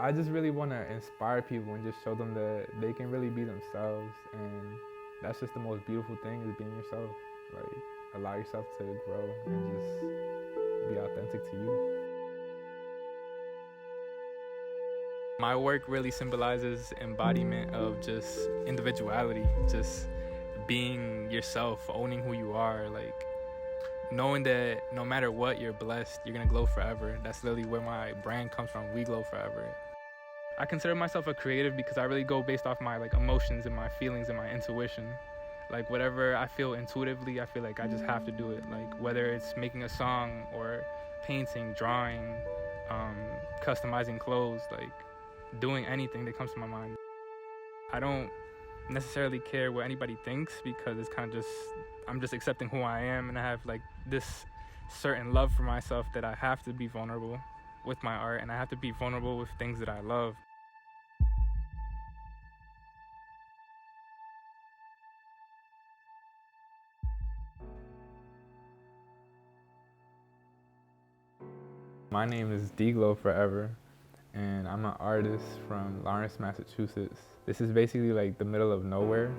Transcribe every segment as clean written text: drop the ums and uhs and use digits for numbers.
I just really want to inspire people and just show them that they can really be themselves, and that's just the most beautiful thing is being yourself. Like, allow yourself to grow and just be authentic to you. My work really symbolizes embodiment of just individuality, just being yourself, owning who you are, like knowing that no matter what, you're blessed, you're gonna glow forever. That's literally where my brand comes from. We glow forever. I consider myself a creative because I really go based off my emotions and my feelings and my intuition. Like whatever I feel intuitively, I feel like I just have to do it. Like whether it's making a song or painting, drawing, customizing clothes, like doing anything that comes to my mind. I don't necessarily care what anybody thinks because it's kind of just, I'm just accepting who I am, and I have like this certain love for myself that I have to be vulnerable with my art, and I have to be vulnerable with things that I love. My name is D-Glow Forever, and I'm an artist from Lawrence, Massachusetts. This is basically like the middle of nowhere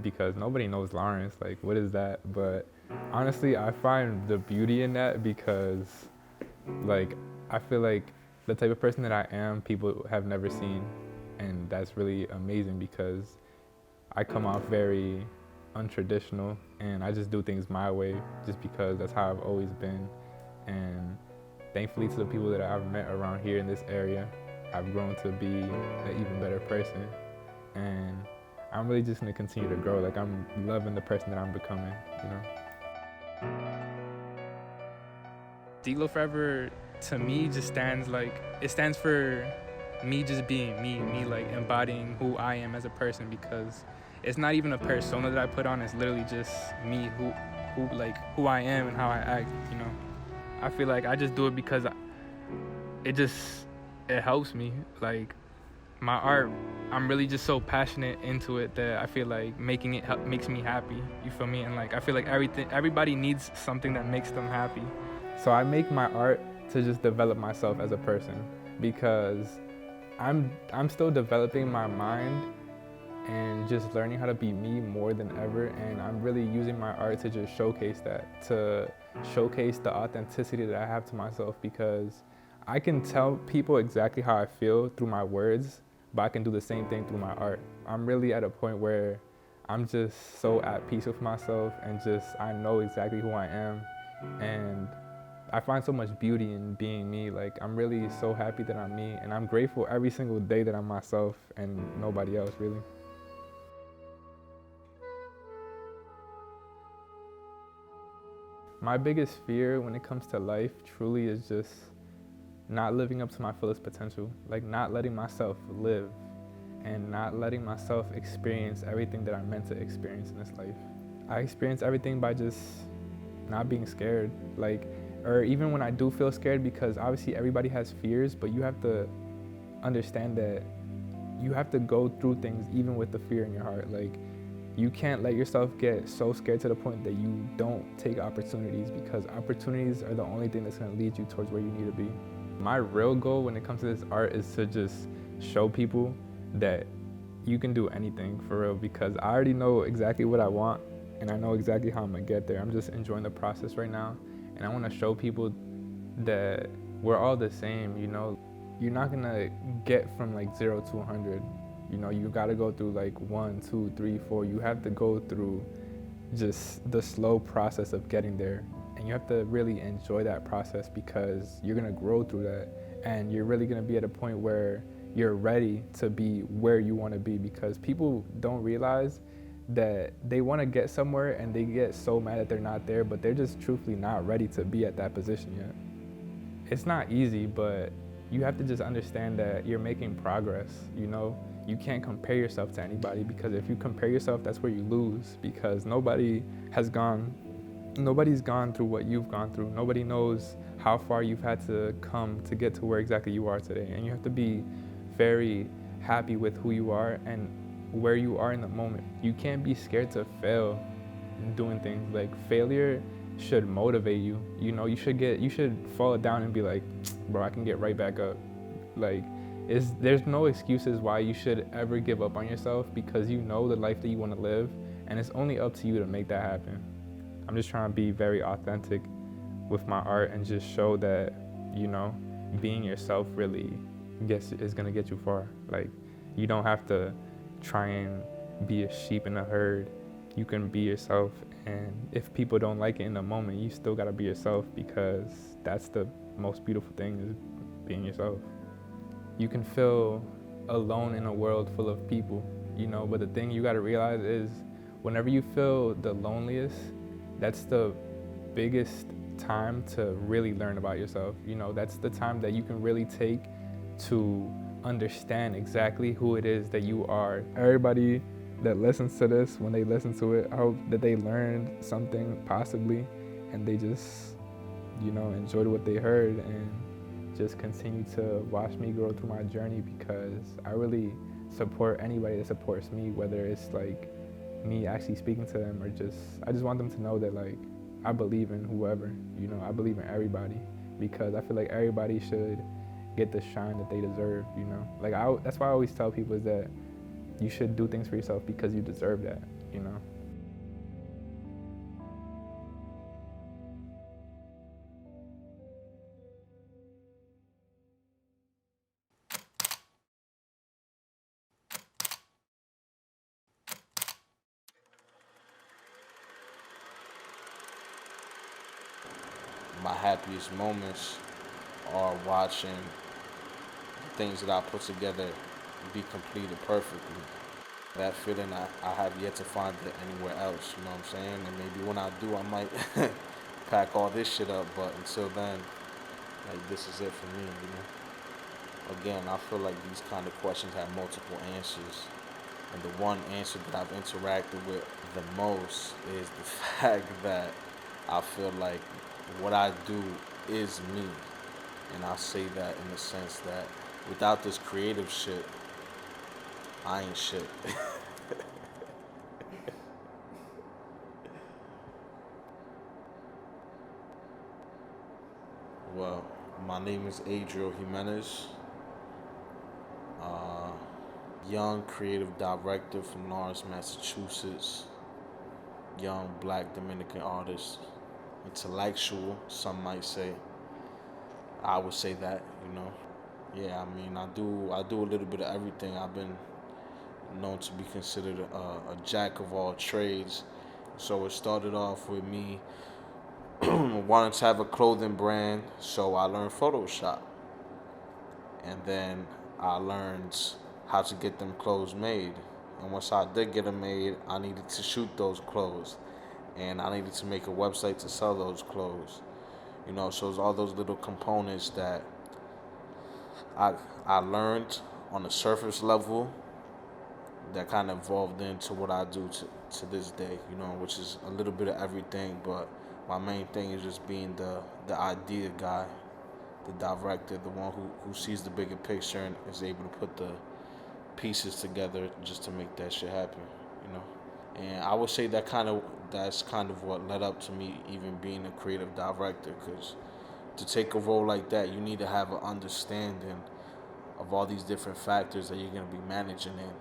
because nobody knows Lawrence, like what is that? But honestly, I find the beauty in that because like I feel like the type of person that I am, people have never seen, and that's really amazing because I come off very untraditional and I just do things my way just because that's how I've always been. And thankfully to the people that I've met around here in this area, I've grown to be an even better person. And I'm really just gonna continue to grow. Like I'm loving the person that I'm becoming, you know? D-Glow Forever to me just stands it stands for me just being me like embodying who I am as a person, because it's not even a persona that I put on, it's literally just me, who I am and how I act, you know? I feel like I just do it because it helps me. Like my art, I'm really just so passionate into it that I feel like making it makes me happy. You feel me? And like I feel like everybody needs something that makes them happy. So I make my art to just develop myself as a person because I'm still developing my mind and just learning how to be me more than ever, and I'm really using my art to just showcase that, to showcase the authenticity that I have to myself, because I can tell people exactly how I feel through my words, but I can do the same thing through my art. I'm really at a point where I'm just so at peace with myself and just I know exactly who I am, and I find so much beauty in being me. Like I'm really so happy that I'm me, and I'm grateful every single day that I'm myself and nobody else really. My biggest fear when it comes to life truly is just not living up to my fullest potential, like not letting myself live and not letting myself experience everything that I'm meant to experience in this life. I experience everything by just not being scared, or even when I do feel scared, because obviously everybody has fears, but you have to understand that you have to go through things even with the fear in your heart. Like you can't let yourself get so scared to the point that you don't take opportunities, because opportunities are the only thing that's gonna lead you towards where you need to be. My real goal when it comes to this art is to just show people that you can do anything for real, because I already know exactly what I want and I know exactly how I'm gonna get there. I'm just enjoying the process right now, and I wanna show people that we're all the same, you know? You're not gonna get from 0 to 100. You know, you gotta go through 1, 2, 3, 4. You have to go through just the slow process of getting there. And you have to really enjoy that process, because you're gonna grow through that. And you're really gonna be at a point where you're ready to be where you wanna be, because people don't realize that they wanna get somewhere and they get so mad that they're not there, but they're just truthfully not ready to be at that position yet. It's not easy, but you have to just understand that you're making progress, you know? You can't compare yourself to anybody, because if you compare yourself, that's where you lose, because nobody's gone through what you've gone through. Nobody knows how far you've had to come to get to where exactly you are today. And you have to be very happy with who you are and where you are in the moment. You can't be scared to fail in doing things. Like failure should motivate you. You know, you should fall down and be like, bro, I can get right back up. Like there's no excuses why you should ever give up on yourself, because you know the life that you want to live, and it's only up to you to make that happen. I'm just trying to be very authentic with my art and just show that, being yourself really is gonna get you far. Like, you don't have to try and be a sheep in a herd. You can be yourself, and if people don't like it in the moment, you still gotta be yourself, because that's the most beautiful thing, is being yourself. You can feel alone in a world full of people, but the thing you gotta realize is, whenever you feel the loneliest, that's the biggest time to really learn about yourself. That's the time that you can really take to understand exactly who it is that you are. Everybody that listens to this, when they listen to it, I hope that they learned something possibly, and they just, enjoyed what they heard, and just continue to watch me grow through my journey, because I really support anybody that supports me, whether it's like me actually speaking to them, or I just want them to know that, like, I believe in whoever, I believe in everybody, because I feel like everybody should get the shine that they deserve, Like, that's why I always tell people is that you should do things for yourself because you deserve that, My happiest moments are watching the things that I put together be completed perfectly. That feeling I have yet to find it anywhere else, you know what I'm saying? And maybe when I do, I might pack all this shit up, but until then, like, this is it for me, Again, I feel like these kind of questions have multiple answers. And the one answer that I've interacted with the most is the fact that I feel like what I do is me. And I say that in the sense that without this creative shit, I ain't shit. Well, my name is Adriel Jimenez, uh, young creative director from Lawrence, Massachusetts, young black Dominican artist, intellectual, some might say. I would say that, Yeah, I mean, I do a little bit of everything. I've been known to be considered a jack of all trades. So it started off with me wanting to have a clothing brand, so I learned Photoshop. And then I learned how to get them clothes made. And once I did get them made, I needed to shoot those clothes. And I needed to make a website to sell those clothes. So it's all those little components that I I learned on the surface level that kind of evolved into what I do to this day, which is a little bit of everything, but my main thing is just being the idea guy, the director, the one who sees the bigger picture and is able to put the pieces together just to make that shit happen, you know. And I would say that's kind of what led up to me even being a creative director, because to take a role like that, you need to have an understanding of all these different factors that you're going to be managing in.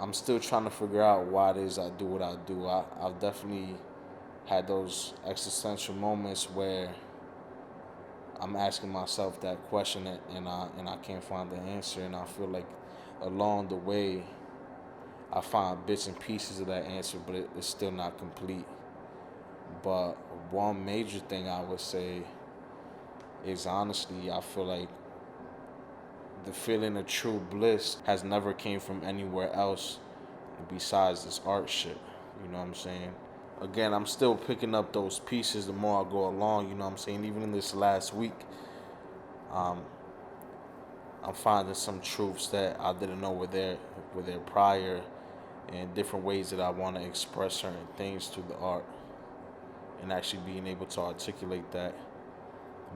I'm still trying to figure out why it is I do what I do. I've definitely had those existential moments where I'm asking myself that question and I can't find the answer, and I feel like along the way I find bits and pieces of that answer, but it's still not complete. But one major thing I would say is, honestly, I feel like the feeling of true bliss has never came from anywhere else besides this art shit. You know what I'm saying? Again, I'm still picking up those pieces the more I go along. You know what I'm saying? Even in this last week, um, I'm finding some truths that I didn't know were there prior, and different ways that I want to express certain things through the art, and actually being able to articulate that.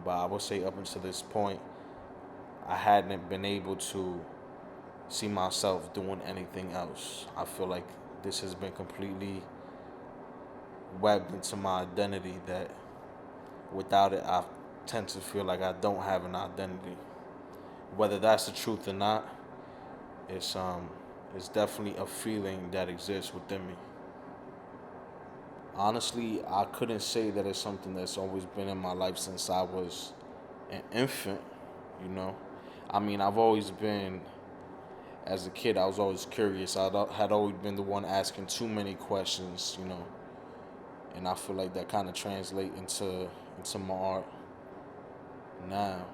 But I would say up until this point, I hadn't been able to see myself doing anything else. I feel like this has been completely webbed into my identity, that without it, I tend to feel like I don't have an identity. Whether that's the truth or not, it's definitely a feeling that exists within me. Honestly, I couldn't say that it's something that's always been in my life since I was an infant, you know. I mean, I've always been, as a kid, I was always curious. Had always been the one asking too many questions, you know, and I feel like that kind of translate into my art now,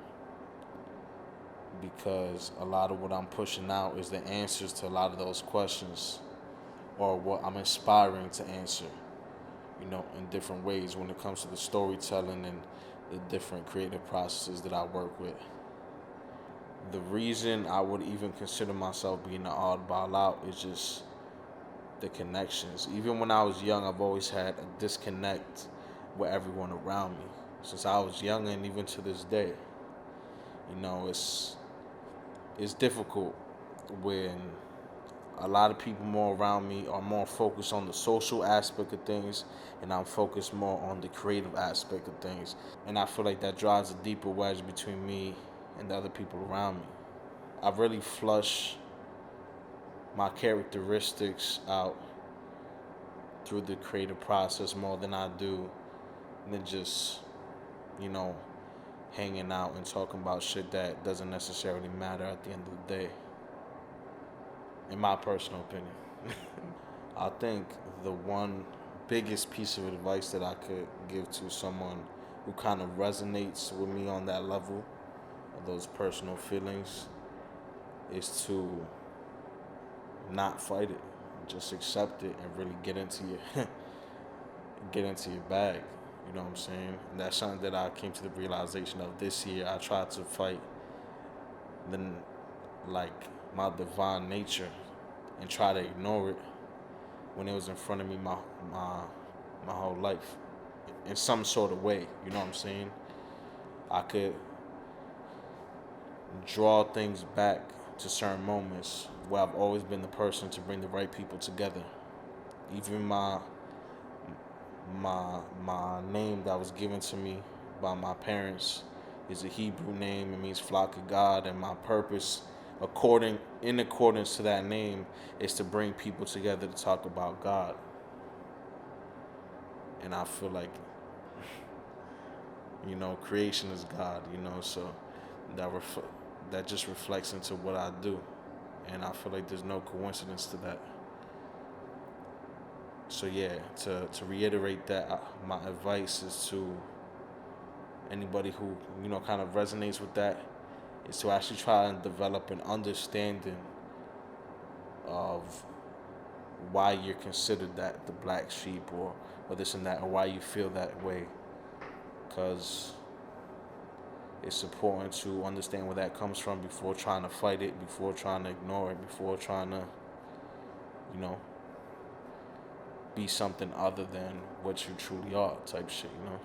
because a lot of what I'm pushing out is the answers to a lot of those questions, or what I'm inspiring to answer, you know, in different ways when it comes to the storytelling and the different creative processes that I work with. The reason I would even consider myself being an oddball out is just the connections. Even when I was young, I've always had a disconnect with everyone around me. Since I was young and even to this day, you know, it's difficult when a lot of people more around me are more focused on the social aspect of things, and I'm focused more on the creative aspect of things. And I feel like that drives a deeper wedge between me and the other people around me. I really flush my characteristics out through the creative process more than I do than just, you know, hanging out and talking about shit that doesn't necessarily matter at the end of the day, in my personal opinion. I think the one biggest piece of advice that I could give to someone who kind of resonates with me on that level of those personal feelings is to not fight it. Just accept it and really get into your get into your bag. You know what I'm saying? And that's something that I came to the realization of this year. I tried to fight the like my divine nature and try to ignore it when it was in front of me my whole life in some sort of way. You know what I'm saying? I could draw things back to certain moments where I've always been the person to bring the right people together. Even my name that was given to me by my parents is a Hebrew name. It means flock of God, and my purpose, in accordance to that name, is to bring people together to talk about God. And I feel like, you know, creation is God. You know, so that just reflects into what I do, and I feel like there's no coincidence to that. So yeah, to reiterate that, my advice is to anybody who, you know, kind of resonates with that, is to actually try and develop an understanding of why you're considered that the black sheep, or this and that, or why you feel that way, because it's important to understand where that comes from before trying to fight it, before trying to ignore it, before trying to, you know, be something other than what you truly are, type shit, you know?